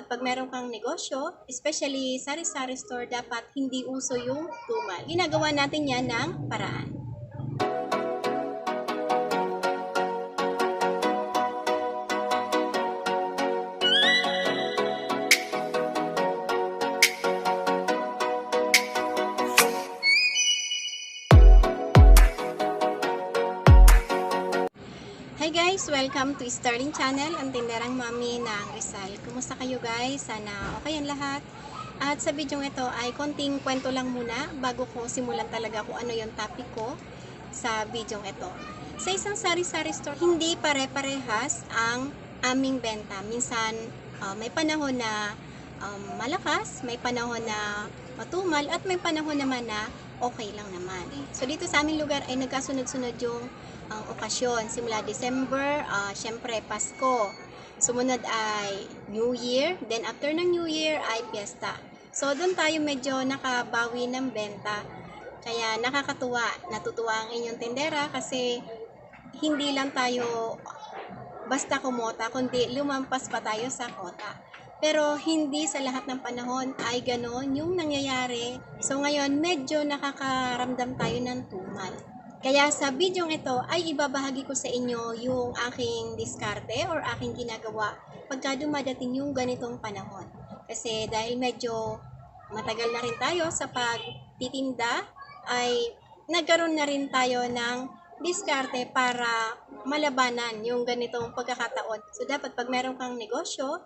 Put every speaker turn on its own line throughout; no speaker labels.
pag meron kang negosyo, especially sari-sari store, dapat hindi uso yung tumal. Ginagawa natin yan ng paraan. Hi guys! Welcome to Sterling Channel, ang tinderang mami ng Rizal. Kumusta kayo guys? Sana okay ang lahat. At sa video ito ay konting kwento lang muna bago ko simulan talaga kung ano yung topic ko sa video ito. Sa isang sari-sari store, hindi pare-parehas ang aming benta. Minsan may panahon na malakas, may panahon na matumal, at may panahon naman na okay lang naman. So dito sa aming lugar ay nagkasunod-sunod yung okasyon. Simula December, syempre Pasko. Sumunod ay New Year. Then after ng New Year ay Fiesta. So doon tayo medyo nakabawi ng benta. Kaya nakakatuwa. Natutuwa ang inyong tendera kasi hindi lang tayo basta kumota, kundi lumampas pa tayo sa kota. Pero hindi sa lahat ng panahon ay gano'n yung nangyayari. So ngayon medyo nakakaramdam tayo ng tumal. Kaya sa video ito ay ibabahagi ko sa inyo yung aking diskarte or aking ginagawa pagka dumadating yung ganitong panahon. Kasi dahil medyo matagal na rin tayo sa pagtitinda, ay nagkaroon na rin tayo ng diskarte para malabanan yung ganitong pagkakataon. So dapat pag meron kang negosyo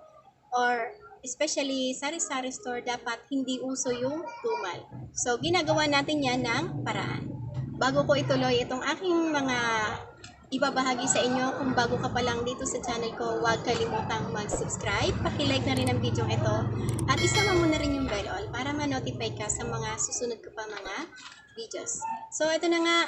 or especially sari-sari store, dapat hindi uso yung tumal. So ginagawa natin yan ng paraan. Bago ko ituloy itong aking mga ibabahagi sa inyo, kung bago ka pa lang dito sa channel ko, huwag kalimutang mag-subscribe, paki-like na rin ang video ito, at isama mo na rin yung bell all para ma-notify ka sa mga susunod ko pa mga videos. So ito na nga,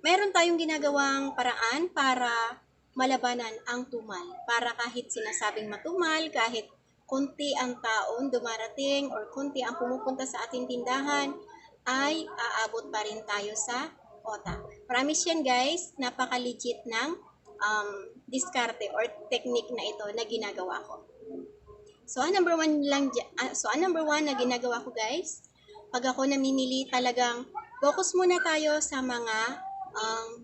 meron tayong ginagawang paraan para malabanan ang tumal. Para kahit sinasabing matumal, kahit konti ang taon dumarating or konti ang pumupunta sa ating tindahan, ay aabot pa rin tayo sa kota. Promise yan guys, napaka-legit ng diskarte or technique na ito na ginagawa ko. So, ang number one na ginagawa ko guys, pag ako namimili, talagang focus muna tayo sa mga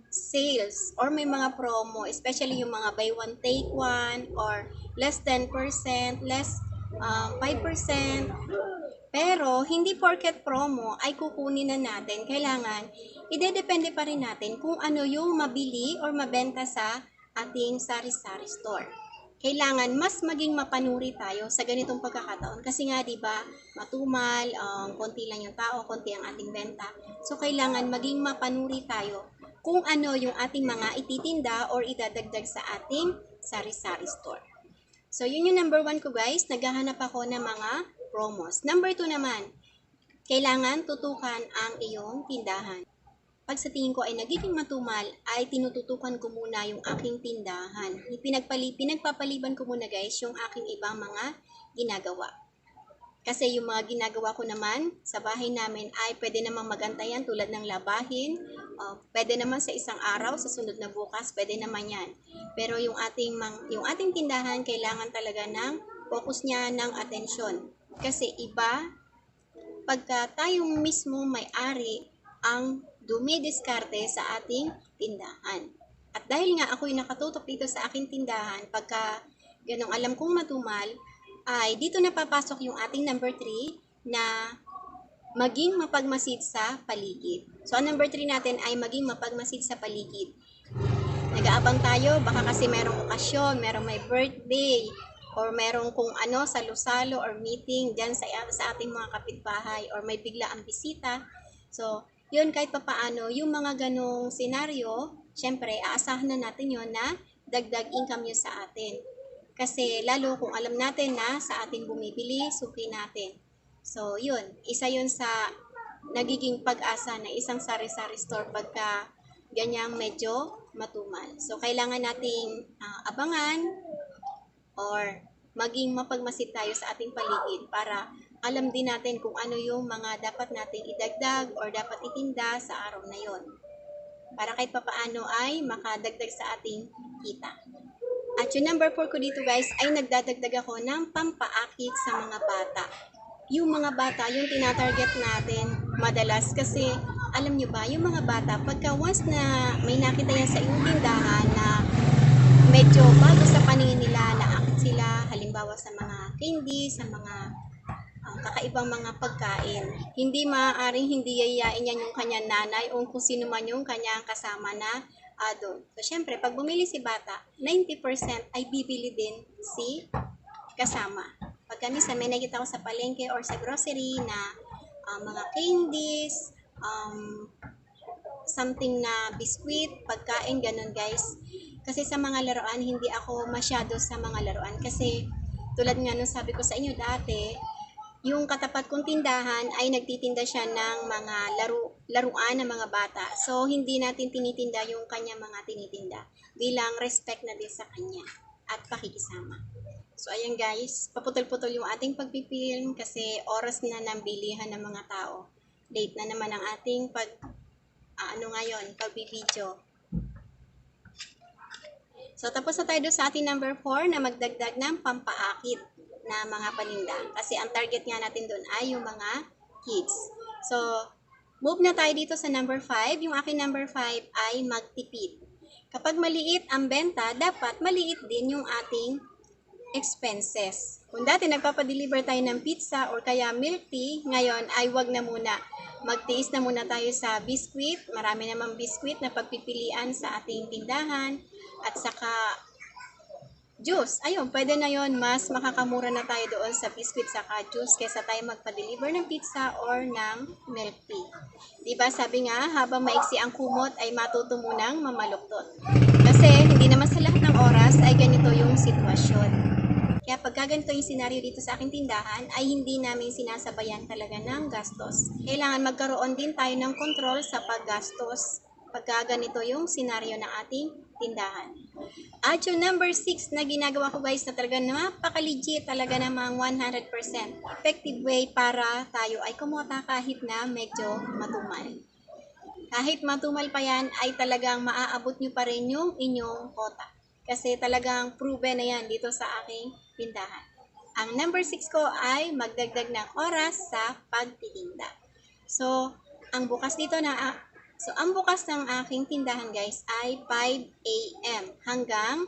sales or may mga promo, especially yung mga buy one take one or less 10%, less 5%. Pero, hindi porket promo ay kukunin na natin. Kailangan, idedepende pa rin natin kung ano yung mabili or mabenta sa ating sari-sari store. Kailangan mas maging mapanuri tayo sa ganitong pagkakataon. Kasi nga, di ba, matumal, konti lang yung tao, konti ang ating benta. So, kailangan maging mapanuri tayo kung ano yung ating mga ititinda or idadagdag sa ating sari-sari store. So, yun yung number one ko guys. Naghahanap ako ng mga promos. Number 2 naman, kailangan tutukan ang iyong tindahan. Pag sa tingin ko ay nagiging matumal, ay tinututukan ko muna yung aking tindahan. Pinagpapaliban ko muna guys yung aking ibang mga ginagawa. Kasi yung mga ginagawa ko naman sa bahay namin ay pwede namang magantayan tulad ng labahin. Pwede naman sa isang araw, sa sunod na bukas, pwede naman yan. Pero yung ating tindahan, kailangan talaga ng focus niya ng atensyon. Kasi iba, pagka tayong mismo may-ari ang dumidiskarte sa ating tindahan. At dahil nga ako'y nakatutok dito sa aking tindahan, pagka ganong alam kong matumal, ay dito napapasok yung ating number 3 na maging mapagmasid sa paligid. So, ang number 3 natin ay maging mapagmasid sa paligid. Nag-aabang tayo, baka kasi merong okasyon, merong may birthday, or merong kung ano, salo-salo or meeting dyan sa ating mga kapitbahay, or may bigla ang bisita. So, yun kahit papaano, yung mga ganong senaryo, syempre, aasahan na natin yun na dagdag income yun sa atin. Kasi lalo kung alam natin na sa ating bumibili, suki natin. So, yun, isa yun sa nagiging pag-asa na isang sari-sari store pagka ganyang medyo matumal. So, kailangan nating abangan or maging mapagmasid tayo sa ating paligid para alam din natin kung ano yung mga dapat nating idagdag or dapat itinda sa araw na yon. Para kahit papaano ay makadagdag sa ating kita. At yung number 4 ko dito guys ay nagdadagdag ako ng pampaakit sa mga bata. Yung mga bata, yung tinatarget natin madalas kasi alam nyo ba, yung mga bata, pagka once na may nakita yan sa iyong tindahan na medyo bago sa paningin nila, naakit sila, halimbawa sa mga candy, sa mga kakaibang mga pagkain. Hindi maaaring hindi yayain yan yung kanyang nanay o kung sino man yung kanyang kasama na doon. So, syempre, pag bumili si bata, 90% ay bibili din si kasama. Pag kami sa may nakita ko sa palengke or sa grocery na mga candies, something na biskuit, pagkain, ganun guys. Kasi sa mga laruan, hindi ako masyado sa mga laruan. Kasi tulad nga nung sabi ko sa inyo dati, yung katapat kong tindahan ay nagtitinda siya ng mga laruan ng mga bata. So, hindi natin tinitinda yung kanya mga tinitinda bilang respect na din sa kanya at pakikisama. So, ayan guys, paputol-putol yung ating pagpipilm kasi oras na ng bilihan ng mga tao. Late na naman ang ating pagbibideo. So, tapos na tayo doon sa ating number 4 na magdagdag ng pampaakit na mga paninda. Kasi ang target nga natin doon ay yung mga kids. So, move na tayo dito sa number 5. Yung aking number 5 ay magtipid. Kapag maliit ang benta, dapat maliit din yung ating expenses. Kung dati nagpapadeliver tayo ng pizza or kaya milk tea, ngayon ay wag na muna. Magtiis na muna tayo sa biskuit. Marami namang biskuit na pagpipilian sa ating tindahan. At saka juice. Ayun, pwede na yon. Mas makakamura na tayo doon sa biscuit saka juice kaysa tayo magpa-deliver ng pizza or ng milk tea. Diba sabi nga, habang maiksi ang kumot ay matuto munang mamaluktot. Kasi hindi naman sa lahat ng oras ay ganito yung sitwasyon. Kaya pagka ganito yung senaryo dito sa aking tindahan, ay hindi namin sinasabayan talaga ng gastos. Kailangan magkaroon din tayo ng control sa paggastos pagka ganito yung senaryo ng ating tindahan. At yung number 6 na ginagawa ko guys na talaga napaka-legit talaga namang 100% effective way para tayo ay kumota kahit na medyo matumal. Kahit matumal pa yan ay talagang maaabot nyo pa rin yung inyong kota. Kasi talagang proven na yan dito sa aking tindahan. Ang number 6 ko ay magdagdag ng oras sa pagtitinda. So, ang bukas dito ang bukas ng aking tindahan guys ay 5 a.m. hanggang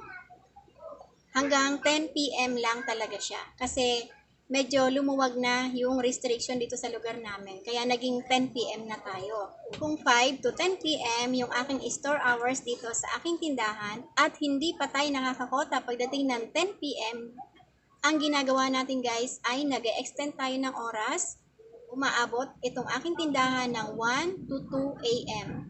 10 p.m. lang talaga siya. Kasi medyo lumuwag na yung restriction dito sa lugar namin. Kaya naging 10 p.m. na tayo. Kung 5 to 10 p.m. yung aking store hours dito sa aking tindahan at hindi pa tayo nakakakota pagdating ng 10 p.m., ang ginagawa natin guys ay nag-extend tayo ng oras. Umaabot itong aking tindahan ng 1 to 2 a.m.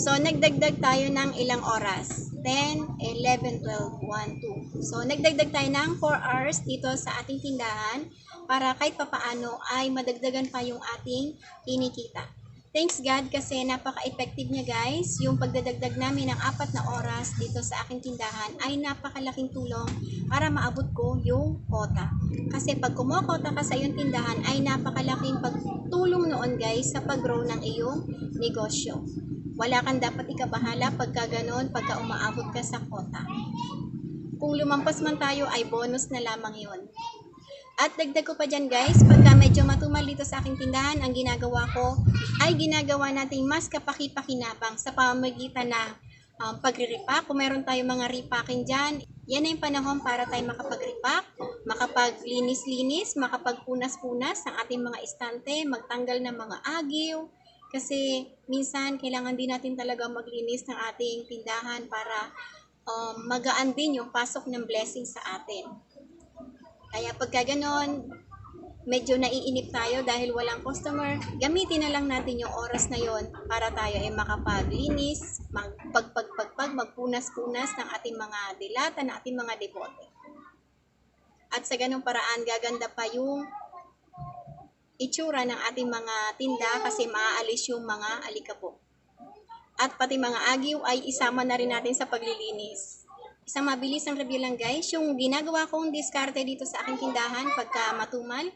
So, nagdagdag tayo ng ilang oras. 10, 11, 12, 1, 2. So, nagdagdag tayo ng 4 hours dito sa ating tindahan para kahit papaano ay madagdagan pa yung ating kinikita. Thanks God kasi napaka-effective niya guys. Yung pagdadagdag namin ng 4 na oras dito sa aking tindahan ay napakalaking tulong para maabot ko yung kota. Kasi pag kumokota ka sa iyong tindahan ay napakalaking pagtulong noon guys sa pag-grow ng iyong negosyo. Wala kang dapat ikabahala pagka ganon, pagka umaabot ka sa kota. Kung lumampas man tayo ay bonus na lamang yun. At dagdag ko pa dyan guys, pagka medyo matumal dito sa aking tindahan, ang ginagawa ko ay ginagawa nating mas kapaki-pakinabang sa pamamagitan na pagre-repack. Kung meron tayong mga repacking dyan, yan na yung panahon para tayo makapag-repack, makapaglinis-linis, makapagpunas-punas ng ating mga istante, magtanggal ng mga agiw. Kasi minsan kailangan din natin talaga maglinis ng ating tindahan para magaan din yung pasok ng blessing sa atin. Kaya pagka ganon, medyo naiinip tayo dahil walang customer, gamitin na lang natin yung oras na yon para tayo ay makapaglinis, magpunas-punas ng ating mga dilata, ng ating mga debote. At sa ganung paraan, gaganda pa yung itsura ng ating mga tinda kasi maaalis yung mga alikabok. At pati mga agiw ay isama na rin natin sa paglilinis. Isang mabilis ang review lang guys, yung ginagawa kong diskarte dito sa aking tindahan pagka matumal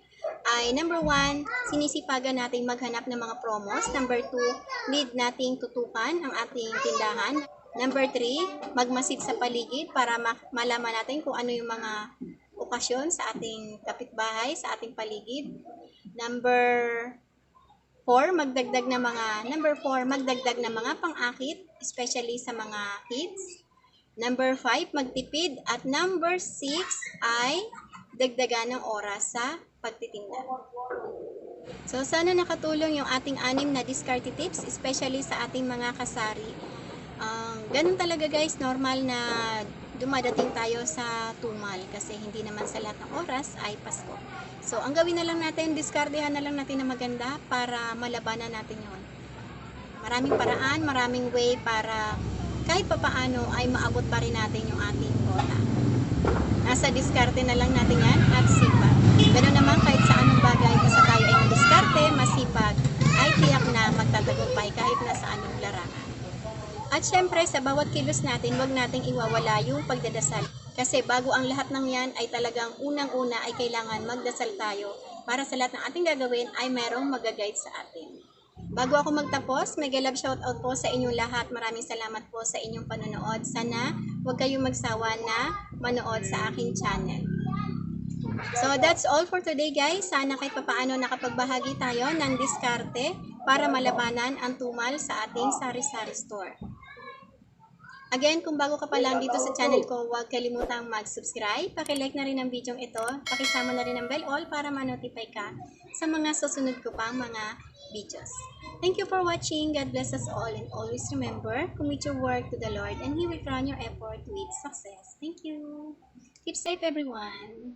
ay number 1, sinisipagan natin maghanap ng mga promos. Number 2, need nating tutukan ang ating tindahan. Number 3, magmasid sa paligid para malaman natin kung ano yung mga okasyon sa ating kapitbahay, sa ating paligid. Number 4, magdagdag ng mga pang-akit, especially sa mga kids. Number 5, magtipid. At number 6 ay dagdagan ng oras sa pagtitinda. So, sana nakatulong yung ating 6 na discarte tips, especially sa ating mga kasari. Ganun talaga guys, normal na dumadating tayo sa tumal kasi hindi naman sa lahat ng oras ay Pasko. So, ang gawin na lang natin, diskartehan na lang natin na maganda para malabanan natin yon. Maraming paraan, maraming way para kahit papaano ay maabot pa rin natin yung ating quota. Nasa diskarte na lang natin yan at sipag. Ganun naman kahit sa anong bagay, basta tayo ay madiskarte, masipag, ay tiyak na magtatagumpay kahit na sa anong larangan. At syempre, sa bawat kilos natin, wag nating iwawala yung pagdadasal. Kasi bago ang lahat ng yan, ay talagang unang-una ay kailangan magdasal tayo para sa lahat ng ating gagawin ay merong mag-guide sa atin. Bago ako magtapos, mega love shoutout po sa inyong lahat. Maraming salamat po sa inyong panonood. Sana huwag kayong magsawa na manood sa aking channel. So that's all for today guys. Sana kahit papaano nakapagbahagi tayo ng diskarte para malabanan ang tumal sa ating sari-sari store. Again, kung bago ka pa lang dito sa channel ko, huwag kalimutang mag-subscribe. Paki-like na rin ang video ito. Pakisama na rin ang bell all para ma-notify ka sa mga susunod ko pang mga videos. Thank you for watching. God bless us all and always remember, commit your work to the Lord and He will crown your effort with success. Thank you. Keep safe everyone.